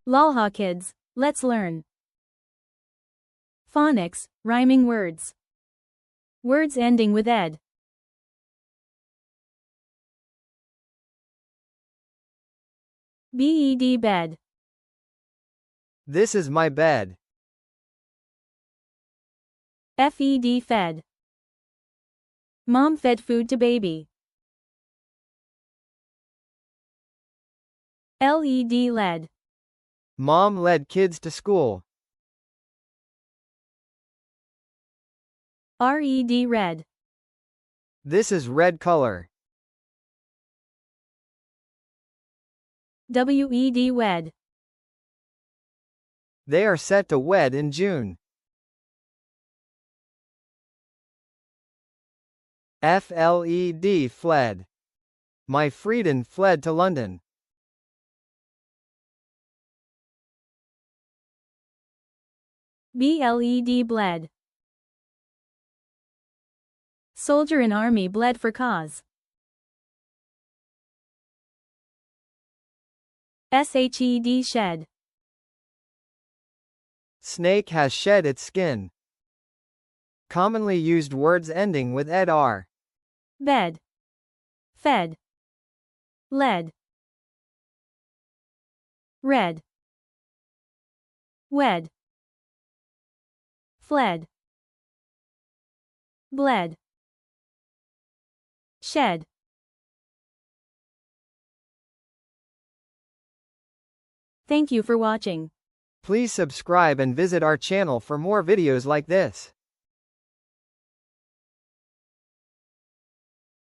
Lolha kids, let's learn. Phonics, rhyming words. Words ending with ed. Bed bed. This is my bed. Fed fed. Mom fed food to baby. Led led. Mom led kids to school. Red red. This is red color. Wed wed. They are set to wed in June. Fled fled. My Frieden fled to London. Bled bled. Soldier in army bled for cause. Shed shed. Snake has shed its skin. Commonly used words ending with ed are Bed. Fed. Led. Red. Wed. Fled. Bled. Shed. Thank you for watching. Please subscribe and visit our channel for more videos like this.